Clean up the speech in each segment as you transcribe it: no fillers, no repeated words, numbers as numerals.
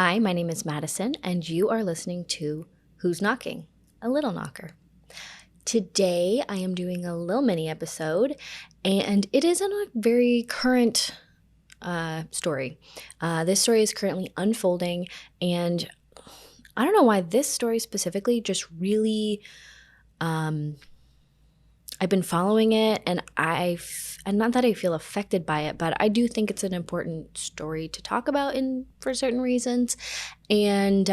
Hi, my name is Madison, and you are listening to Who's Knocking? A Little Knocker. Today, I am doing a little mini episode, and it is a very current story. This story is currently unfolding, and I don't know why this story specifically just really, I've been following it, and and not that I feel affected by it, but I do think it's an important story to talk about for certain reasons. And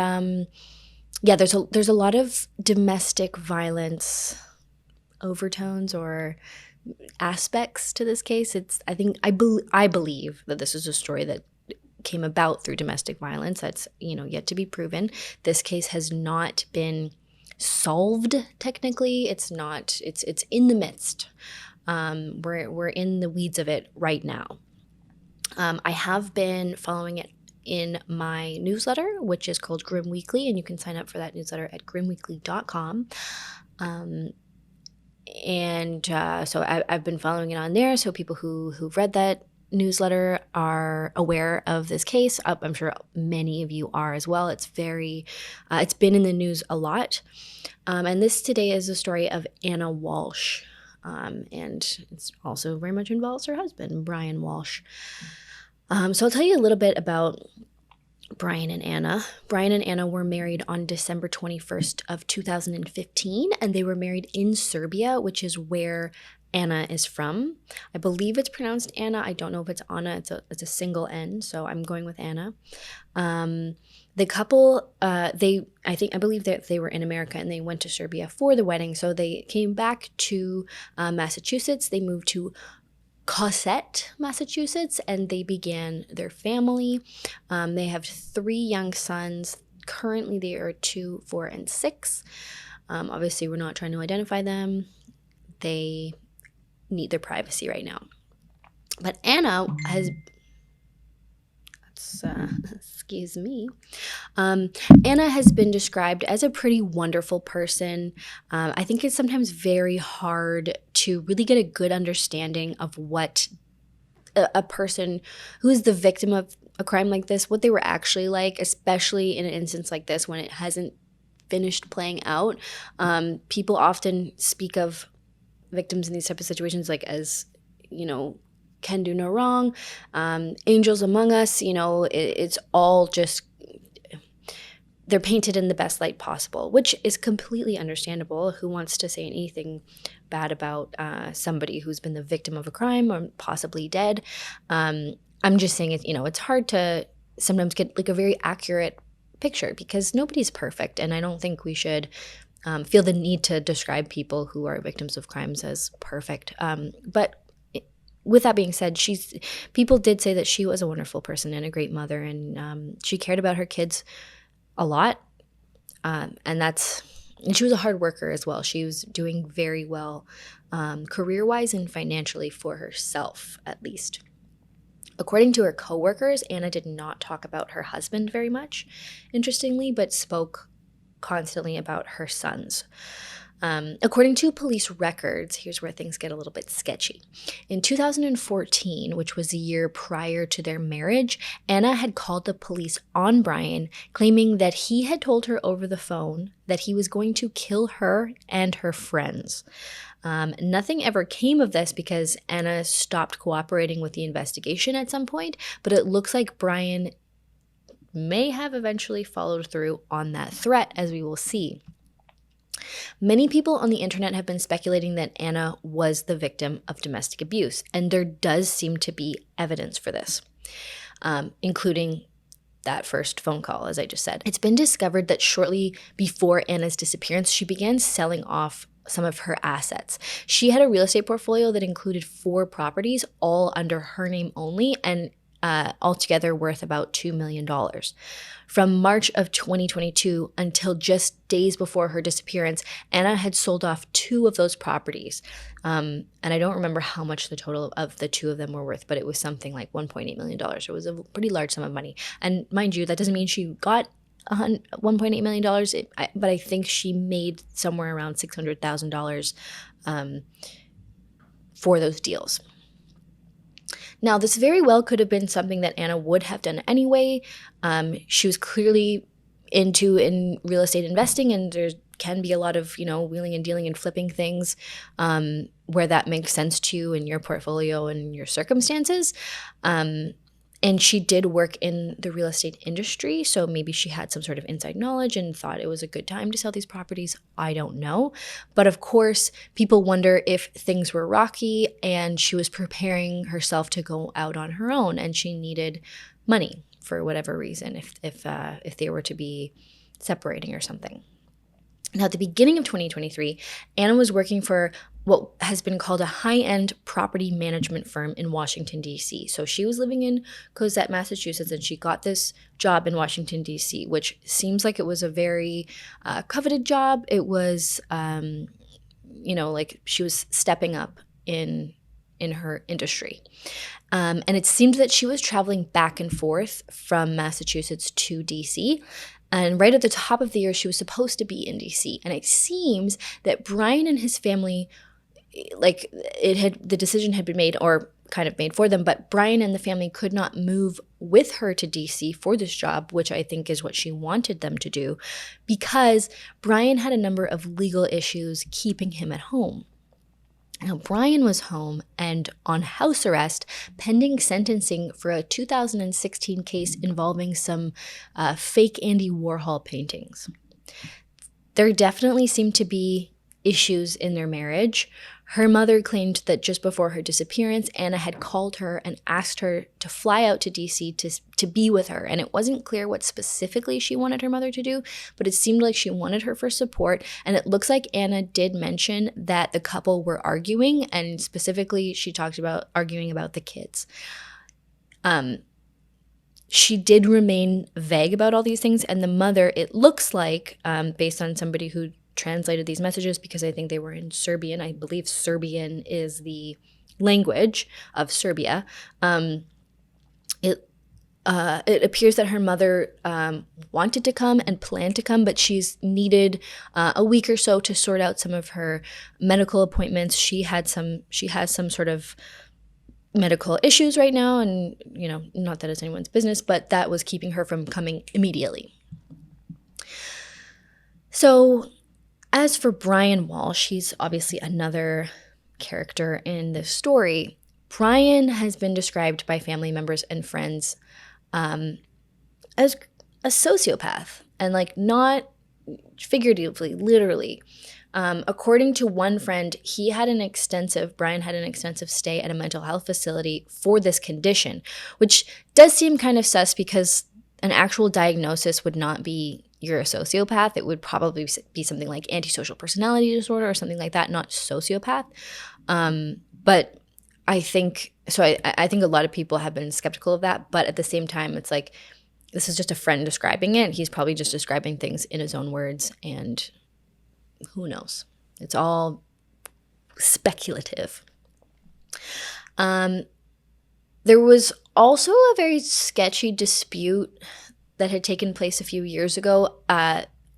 yeah, there's a lot of domestic violence overtones or aspects to this case. I believe that this is a story that came about through domestic violence. That's yet to be proven. This case has not been solved technically. It's not. It's in the midst. We're in the weeds of it right now. I have been following it in my newsletter, which is called Grim Weekly, and you can sign up for that newsletter at grimweekly.com. So I've been following it on there. So people who've read that newsletter are aware of this case. I'm sure many of you are as well. It's been in the news a lot. And this today is the story of Anna Walshe. And it's also very much involves her husband, Brian Walshe. So I'll tell you a little bit about Brian and Anna. Brian and Anna were married on December 21st of 2015, and they were married in Serbia, which is where Anna is from. I believe it's pronounced Anna. I don't know if it's Anna. It's a single N, so I'm going with Anna. The couple, I believe that they were in America and they went to Serbia for the wedding. So they came back to Massachusetts. They moved to Cosette, Massachusetts, and they began their family. They have 3 young sons. Currently, they are 2, 4, and 6. Obviously, we're not trying to identify them. They need their privacy right now. But Anna has... excuse me. Anna has been described as a pretty wonderful person. I think it's sometimes very hard to really get a good understanding of what a person who is the victim of a crime like this, what they were actually like, especially in an instance like this when it hasn't finished playing out. People often speak of victims in these type of situations like as, can do no wrong, angels among us, it's all just, they're painted in the best light possible, which is completely understandable. Who wants to say anything bad about somebody who's been the victim of a crime or possibly dead? I'm just saying it's hard to sometimes get like a very accurate picture because nobody's perfect, and I don't think we should feel the need to describe people who are victims of crimes as perfect. But with that being said, people did say that she was a wonderful person and a great mother, and she cared about her kids a lot. And she was a hard worker as well. She was doing very well career-wise and financially for herself, at least. According to her coworkers, Anna did not talk about her husband very much, interestingly, but spoke constantly about her sons. According to police records, here's where things get a little bit sketchy. In 2014, which was a year prior to their marriage, Anna had called the police on Brian, claiming that he had told her over the phone that he was going to kill her and her friends. Nothing ever came of this because Anna stopped cooperating with the investigation at some point, but it looks like Brian may have eventually followed through on that threat, as we will see. Many people on the internet have been speculating that Anna was the victim of domestic abuse, and there does seem to be evidence for this, including that first phone call, as I just said. It's been discovered that shortly before Anna's disappearance, she began selling off some of her assets. She had a real estate portfolio that included 4 properties, all under her name only, and altogether worth about $2 million. From March of 2022 until just days before her disappearance, Anna had sold off 2 of those properties. And I don't remember how much the total of the 2 of them were worth, but it was something like $1.8 million. It was a pretty large sum of money. And mind you, that doesn't mean she got $1.8 million, but I think she made somewhere around $600,000 for those deals. Now, this very well could have been something that Anna would have done anyway. She was clearly in real estate investing, and there can be a lot of, wheeling and dealing and flipping things where that makes sense to you in your portfolio and your circumstances. And she did work in the real estate industry, so maybe she had some sort of inside knowledge and thought it was a good time to sell these properties. I don't know. But of course, people wonder if things were rocky and she was preparing herself to go out on her own and she needed money for whatever reason, if they were to be separating or something. Now, at the beginning of 2023, Anna was working for what has been called a high-end property management firm in Washington, D.C. So she was living in Cosette, Massachusetts, and she got this job in Washington, D.C., which seems like it was a very coveted job. It was, like she was stepping up in her industry. And it seemed that she was traveling back and forth from Massachusetts to D.C., and right at the top of the year, she was supposed to be in D.C. And it seems that Brian and his family, the decision had been made, or kind of made for them, but Brian and the family could not move with her to D.C. for this job, which I think is what she wanted them to do, because Brian had a number of legal issues keeping him at home. Now, Brian was home and on house arrest pending sentencing for a 2016 case involving some fake Andy Warhol paintings. There definitely seemed to be issues in their marriage. Her mother claimed that just before her disappearance, Anna had called her and asked her to fly out to D.C. to be with her. And it wasn't clear what specifically she wanted her mother to do, but it seemed like she wanted her for support. And it looks like Anna did mention that the couple were arguing, and specifically she talked about arguing about the kids. She did remain vague about all these things. And the mother, it looks like, based on somebody who translated these messages, because I think they were in Serbian. I believe Serbian is the language of Serbia. It appears that her mother wanted to come and planned to come, but she's needed a week or so to sort out some of her medical appointments. She has some sort of medical issues right now, and not that it's anyone's business, but that was keeping her from coming immediately. So, as for Brian Walshe, he's obviously another character in this story. Brian has been described by family members and friends as a sociopath, and not figuratively, literally. According to one friend, Brian had an extensive stay at a mental health facility for this condition, which does seem kind of sus because an actual diagnosis would not be you're a sociopath. It would probably be something like antisocial personality disorder or something like that, not sociopath. But I think I think a lot of people have been skeptical of that. But at the same time, it's like this is just a friend describing it. He's probably just describing things in his own words, and who knows? It's all speculative. There was also a very sketchy dispute that had taken place a few years ago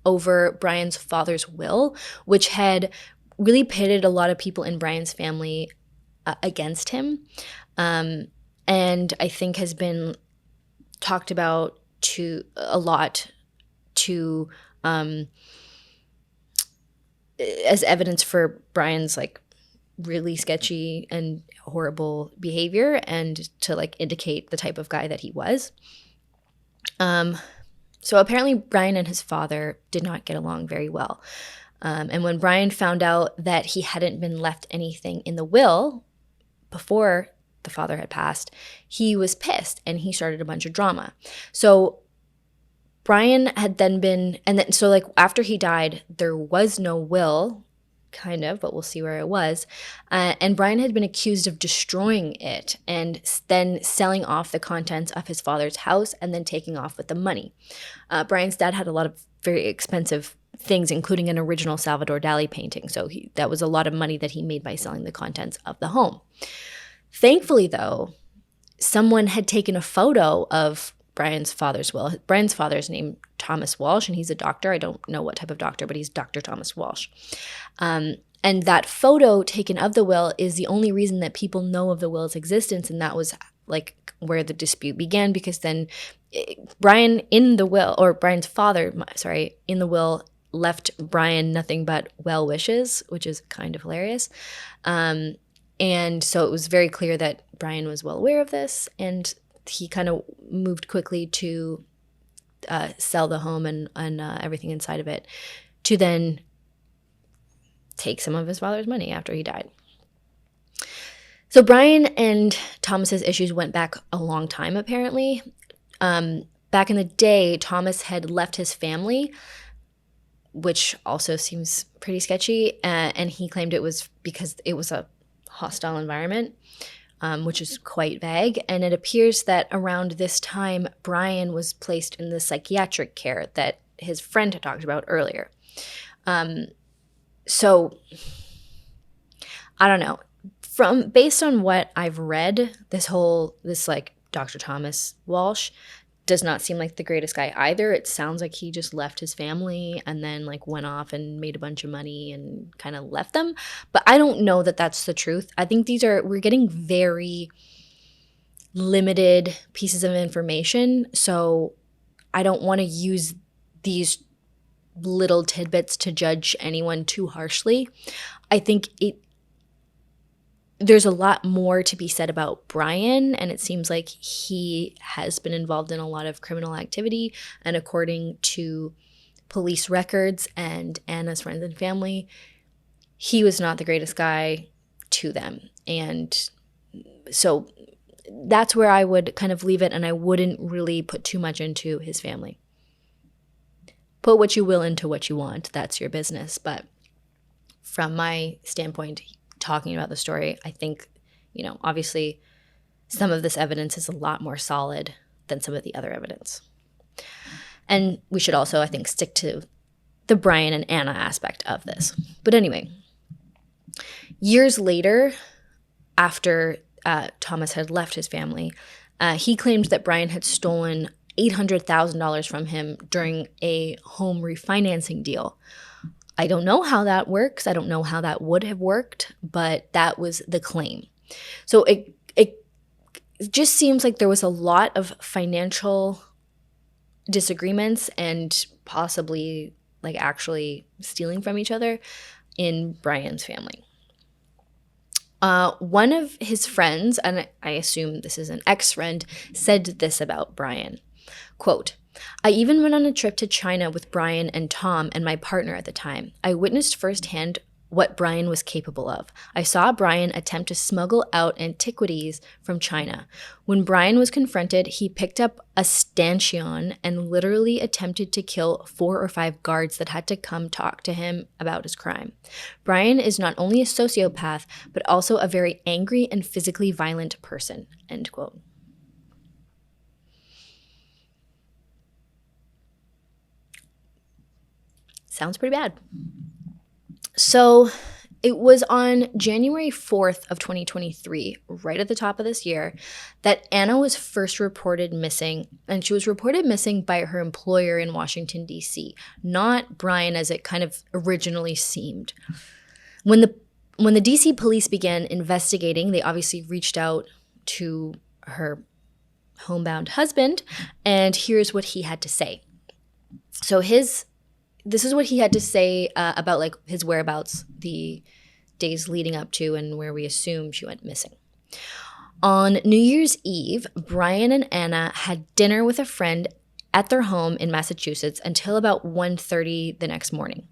over Brian's father's will, which had really pitted a lot of people in Brian's family against him, and I think has been talked about a lot as evidence for Brian's really sketchy and horrible behavior, and to indicate the type of guy that he was. So apparently Brian and his father did not get along very well. And when Brian found out that he hadn't been left anything in the will before the father had passed, he was pissed and he started a bunch of drama. So Brian had then been, after he died, there was no will, kind of, but we'll see where it was. And Brian had been accused of destroying it and then selling off the contents of his father's house and then taking off with the money. Brian's dad had a lot of very expensive things, including an original Salvador Dali painting. So that was a lot of money that he made by selling the contents of the home. Thankfully, though, someone had taken a photo of Brian's father's will. Brian's father's named Thomas Walshe, and he's a doctor. I don't know what type of doctor, but he's Dr. Thomas Walshe. And And that photo taken of the will is the only reason that people know of the will's existence. And that was like where the dispute began, because then Brian in the will, or Brian's father, sorry, in the will left Brian nothing but well wishes, which is kind of hilarious. And so it was very clear that Brian was well aware of this, and he kind of moved quickly to sell the home and everything inside of it, to then take some of his father's money after he died. So Brian and Thomas's issues went back a long time, apparently. Back in the day, Thomas had left his family, which also seems pretty sketchy, and he claimed it was because it was a hostile environment, which is quite vague. And it appears that around this time, Brian was placed in the psychiatric care that his friend had talked about earlier. So I don't know. Based on what I've read, this like Dr. Thomas Walshe does not seem like the greatest guy either. It sounds like he just left his family and then like went off and made a bunch of money and kind of left them. But I don't know that that's the truth. I think we're getting very limited pieces of information. So I don't want to use these little tidbits to judge anyone too harshly. I think there's a lot more to be said about Brian, and it seems like he has been involved in a lot of criminal activity. And according to police records and Anna's friends and family, he was not the greatest guy to them. And so that's where I would kind of leave it, and I wouldn't really put too much into his family. Put what you will into what you want. That's your business. But from my standpoint, talking about the story, I think, obviously some of this evidence is a lot more solid than some of the other evidence. And we should also, I think, stick to the Brian and Anna aspect of this. But anyway, years later, after Thomas had left his family, he claimed that Brian had stolen $800,000 from him during a home refinancing deal. I don't know how that works. I don't know how that would have worked, but that was the claim. So it just seems like there was a lot of financial disagreements and possibly like actually stealing from each other in Brian's family. One of his friends, and I assume this is an ex-friend, said this about Brian. Quote, "I even went on a trip to China with Brian and Tom and my partner at the time. I witnessed firsthand what Brian was capable of. I saw Brian attempt to smuggle out antiquities from China. When Brian was confronted, he picked up a stanchion and literally attempted to kill 4 or 5 guards that had to come talk to him about his crime. Brian is not only a sociopath, but also a very angry and physically violent person." End quote. Sounds pretty bad. So it was on January 4th of 2023, right at the top of this year, that Anna was first reported missing, and she was reported missing by her employer in Washington, D.C., not Brian as it kind of originally seemed. When the D.C. police began investigating, they obviously reached out to her homebound husband, and here's what he had to say. So this is what he had to say about like his whereabouts the days leading up to and where we assume she went missing. On New Year's Eve, Brian and Anna had dinner with a friend at their home in Massachusetts until about 1:30 the next morning.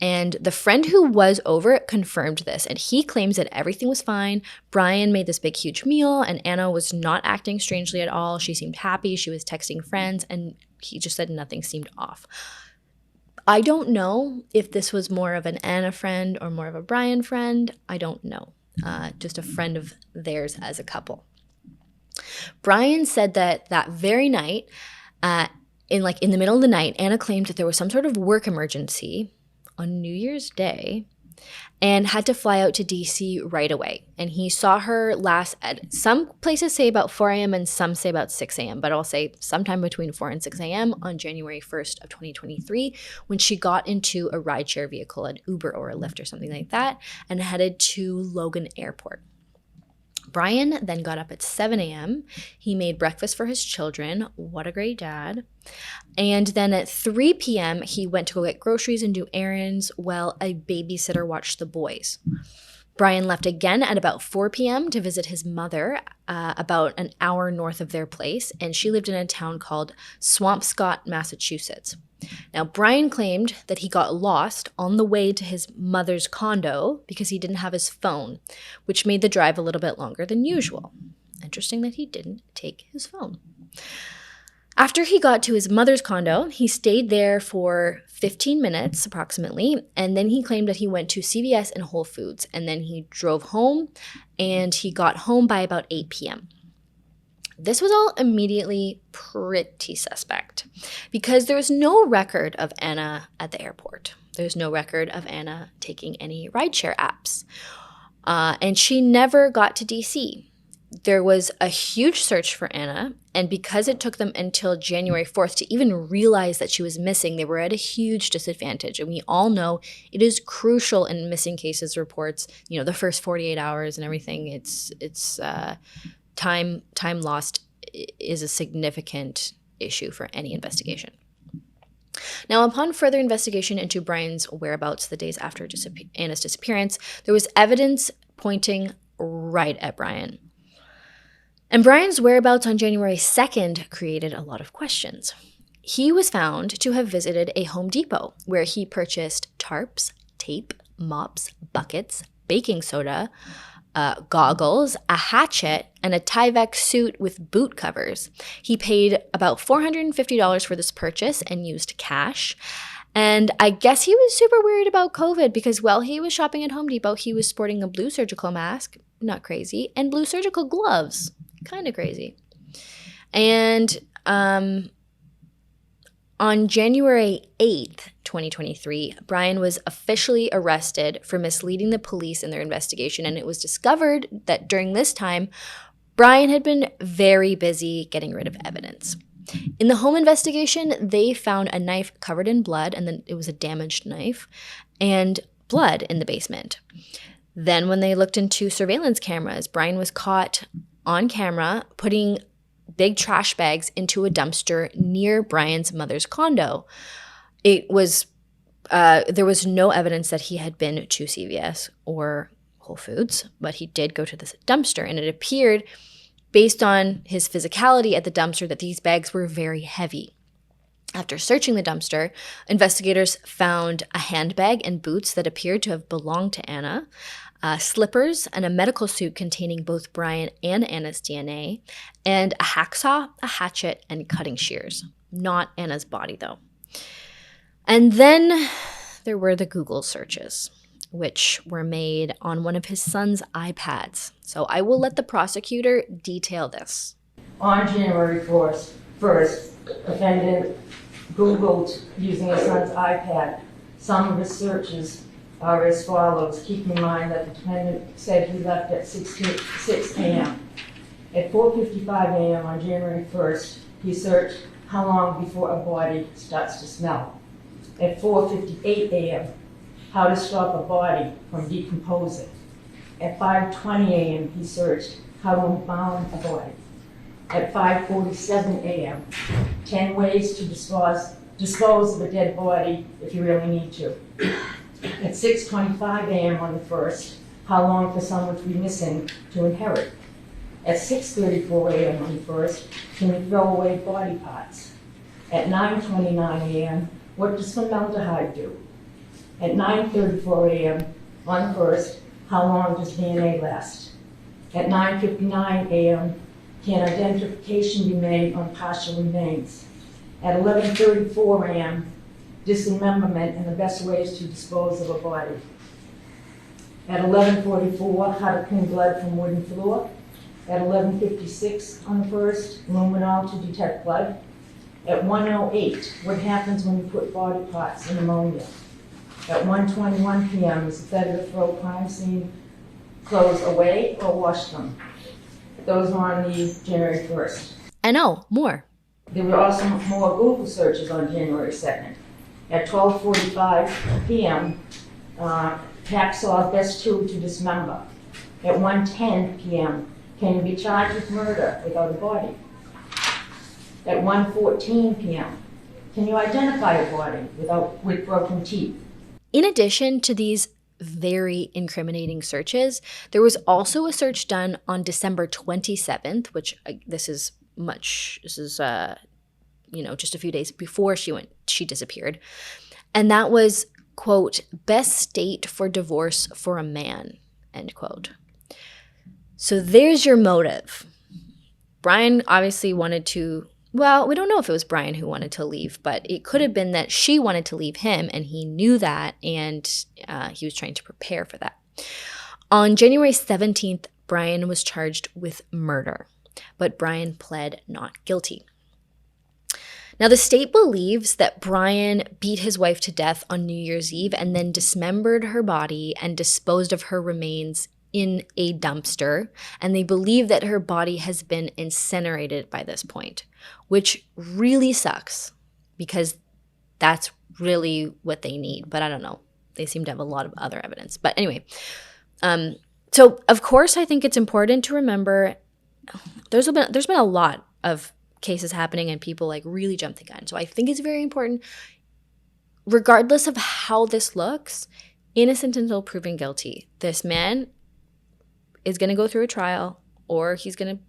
And the friend who was over confirmed this, and he claims that everything was fine. Brian made this big, huge meal, and Anna was not acting strangely at all. She seemed happy. She was texting friends, and he just said nothing seemed off. I don't know if this was more of an Anna friend or more of a Brian friend. I don't know. Just a friend of theirs as a couple. Brian said that very night, in the middle of the night, Anna claimed that there was some sort of work emergency on New Year's Day, and had to fly out to DC right away. And he saw her last at some places say about 4 a.m. and some say about 6 a.m., but I'll say sometime between 4 and 6 a.m. on January 1st of 2023 when she got into a rideshare vehicle, an Uber or a Lyft or something like that, and headed to Logan Airport. Brian then got up at 7 a.m. He made breakfast for his children. What a great dad. And then at 3 p.m., he went to go get groceries and do errands while a babysitter watched the boys. Brian left again at about 4 p.m. to visit his mother about an hour north of their place, and she lived in a town called Swampscott, Massachusetts. Now, Brian claimed that he got lost on the way to his mother's condo because he didn't have his phone, which made the drive a little bit longer than usual. Interesting that he didn't take his phone. After he got to his mother's condo, he stayed there for 15 minutes approximately, and then he claimed that he went to CVS and Whole Foods, and then he drove home, and he got home by about 8 p.m. This was all immediately pretty suspect because there was no record of Anna at the airport. There's no record of Anna taking any rideshare apps, and she never got to DC. There was a huge search for Anna, and because it took them until January 4th to even realize that she was missing, they were at a huge disadvantage. And we all know it is crucial in missing cases reports, the first 48 hours and everything. It's time lost is a significant issue for any investigation. Now, upon further investigation into Brian's whereabouts the days after Anna's disappearance, there was evidence pointing right at Brian. And Brian's whereabouts on January 2nd created a lot of questions. He was found to have visited a Home Depot where he purchased tarps, tape, mops, buckets, baking soda, goggles, a hatchet, and a Tyvek suit with boot covers. He paid about $450 for this purchase and used cash. And I guess he was super worried about COVID because while he was shopping at Home Depot, he was sporting a blue surgical mask, not crazy, and blue surgical gloves, kind of crazy. And on January 8th, 2023, Brian was officially arrested for misleading the police in their investigation, and it was discovered that during this time, Brian had been very busy getting rid of evidence. In the home investigation, they found a knife covered in blood, and then it was a damaged knife, and blood in the basement. Then when they looked into surveillance cameras, Brian was caught on camera putting big trash bags into a dumpster near Brian's mother's condo. There was no evidence that he had been to CVS or Whole Foods, but he did go to this dumpster, and it appeared, based on his physicality at the dumpster, that these bags were very heavy. After searching the dumpster, investigators found a handbag and boots that appeared to have belonged to Anna, slippers, and a medical suit containing both Brian and Anna's DNA, and a hacksaw, a hatchet, and cutting shears. Not Anna's body, though. And then there were the Google searches, which were made on one of his son's iPads. So I will let the prosecutor detail this. On January 1st, defendant Googled using his son's iPad. Some of his searches are as follows. Keep in mind that the defendant said he left at 6 a.m. At 4:55 a.m. on January 1st, he searched how long before a body starts to smell. At 4:58 a.m., how to stop a body from decomposing. At 5:20 a.m., he searched how to embalm a body. At 5:47 a.m., 10 ways to dispose of a dead body if you really need to. At 6:25 a.m. on the 1st, how long for someone to be missing to inherit. At 6:34 a.m. on the 1st, can you throw away body parts? At 9:29 a.m., what does formaldehyde do? At 9:34 a.m. on the 1st, how long does DNA last? At 9:59 a.m., can identification be made on partial remains? At 11:34 a.m., dismemberment and the best ways to dispose of a body. At 11:44, how to clean blood from wooden floor. At 11:56 on the 1st, luminol to detect blood. At 1:08, what happens when you put body parts in ammonia? At 1:21 p.m., is the offender throw crime scene clothes away or wash them? Those were on the January 1st. I know, more. There were also more Google searches on January 2nd. At 12:45 p.m., hacksaw best tool to dismember. At 1:10 p.m., can you be charged with murder without a body? At 1:14 p.m., can you identify a body with broken teeth? In addition to these very incriminating searches, there was also a search done on December 27th, which this is just a few days before she disappeared. And that was, quote, best state for divorce for a man, end quote. So there's your motive. Brian obviously wanted to, well, we don't know if it was Brian who wanted to leave, but it could have been that she wanted to leave him and he knew that, and he was trying to prepare for that. On January 17th, Brian was charged with murder, but Brian pled not guilty. Now, the state believes that Brian beat his wife to death on New Year's Eve and then dismembered her body and disposed of her remains in a dumpster, and they believe that her body has been incinerated by this point, which really sucks because that's really what they need. But I don't know. They seem to have a lot of other evidence. But anyway, so of course I think it's important to remember there's been a lot of cases happening and people like really jump the gun. So I think it's very important, regardless of how this looks, innocent until proven guilty. This man is going to go through a trial, or he's going to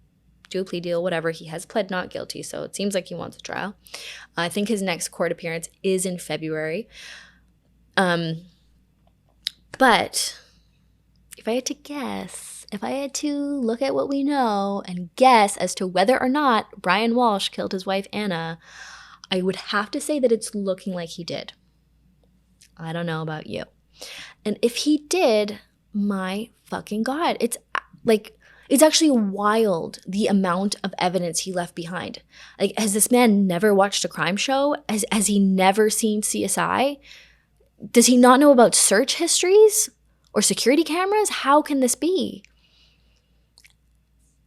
do a plea deal, whatever. He has pled not guilty, so it seems like he wants a trial. I think his next court appearance is in February. But if I had to guess, if I had to look at what we know and guess as to whether or not Brian Walshe killed his wife Anna, I would have to say that it's looking like he did. I don't know about you. And if he did, my fucking God, it's actually wild the amount of evidence he left behind. Like, has this man never watched a crime show? Has he never seen CSI? Does he not know about search histories or security cameras? How can this be?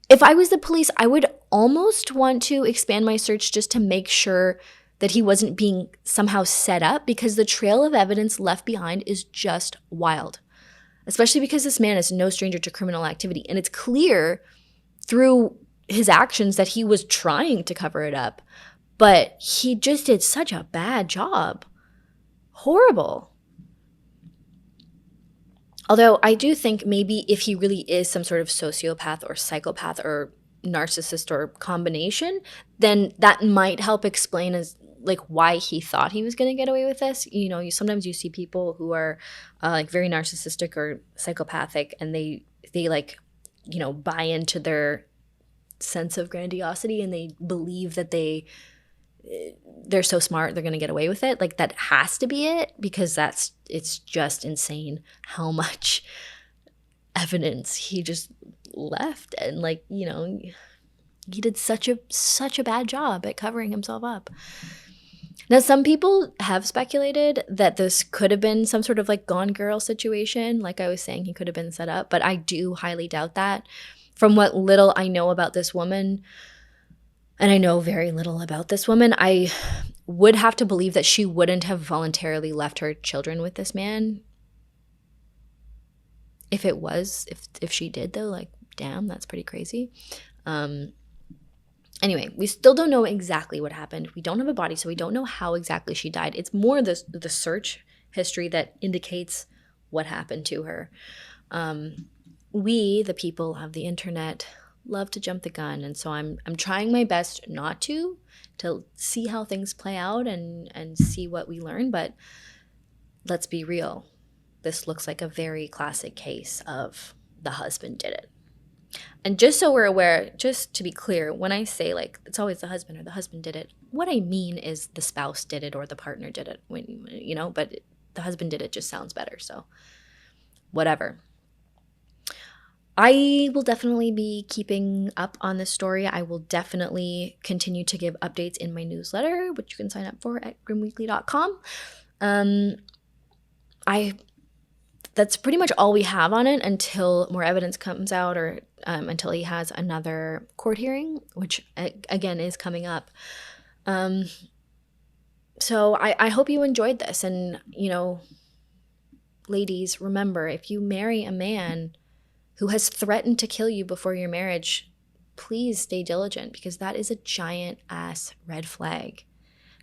If I was the police, I would almost want to expand my search just to make sure that he wasn't being somehow set up, because the trail of evidence left behind is just wild. Especially because this man is no stranger to criminal activity. And it's clear through his actions that he was trying to cover it up. But he just did such a bad job. Horrible. Although I do think maybe if he really is some sort of sociopath or psychopath or narcissist or combination, then that might help explain as like why he thought he was going to get away with this. You know, sometimes you see people who are like very narcissistic or psychopathic, and they like, you know, buy into their sense of grandiosity, and they believe that they're so smart they're going to get away with it. Like, that has to be it, because it's just insane how much evidence he just left, and like, you know, he did such a bad job at covering himself up. Now, some people have speculated that this could have been some sort of like Gone Girl situation. Like I was saying, he could have been set up, but I do highly doubt that. From what little I know about this woman, and I know very little about this woman, I would have to believe that she wouldn't have voluntarily left her children with this man. If she did though, like, damn, that's pretty crazy. Anyway, we still don't know exactly what happened. We don't have a body, so we don't know how exactly she died. It's more the search history that indicates what happened to her. We, the people of the internet, love to jump the gun, and so I'm trying my best not to see how things play out and see what we learn. But let's be real. This looks like a very classic case of the husband did it. And just so we're aware, just to be clear, when I say like it's always the husband or the husband did it, what I mean is the spouse did it or the partner did it, when, you know, but the husband did it just sounds better. So whatever. I will definitely be keeping up on this story. I will definitely continue to give updates in my newsletter, which you can sign up for at grimweekly.com. that's pretty much all we have on it until more evidence comes out, or until he has another court hearing, which again is coming up. So I hope you enjoyed this. And, ladies, remember, if you marry a man who has threatened to kill you before your marriage, please stay diligent, because that is a giant ass red flag.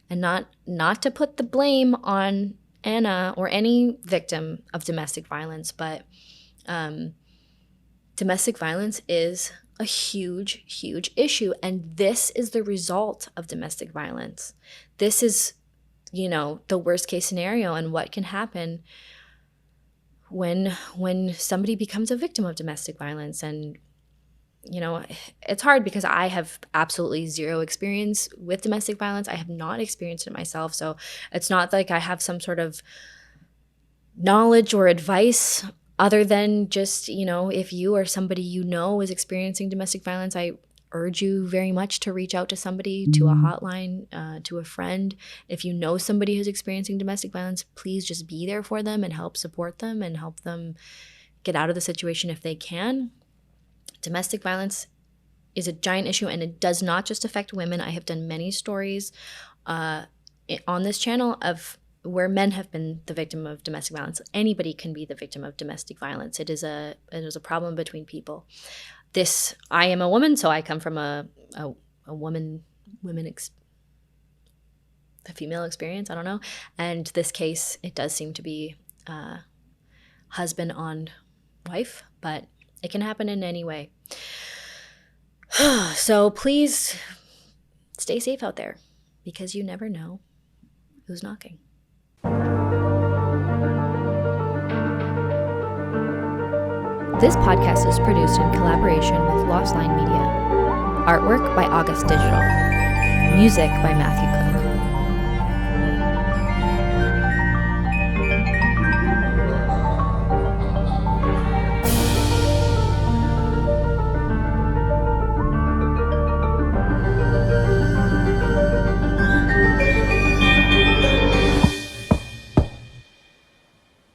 And not to put the blame on Anna or any victim of domestic violence, but domestic violence is a huge, huge issue. And this is the result of domestic violence. This is, the worst case scenario, and what can happen when somebody becomes a victim of domestic violence. And it's hard because I have absolutely zero experience with domestic violence. I have not experienced it myself. So it's not like I have some sort of knowledge or advice other than just, if you or somebody is experiencing domestic violence, I urge you very much to reach out to somebody, to a hotline, to a friend. If you know somebody who's experiencing domestic violence, please just be there for them and help support them and help them get out of the situation if they can. Domestic violence is a giant issue, and it does not just affect women. I have done many stories on this channel of where men have been the victim of domestic violence. Anybody can be the victim of domestic violence. It is a problem between people. I am a woman, so I come from a female experience. I don't know. And this case, it does seem to be husband on wife, but it can happen in any way. So please stay safe out there, because you never know who's knocking. This podcast is produced in collaboration with Lost Line Media. Artwork by August Digital. Music by Matthew Cook.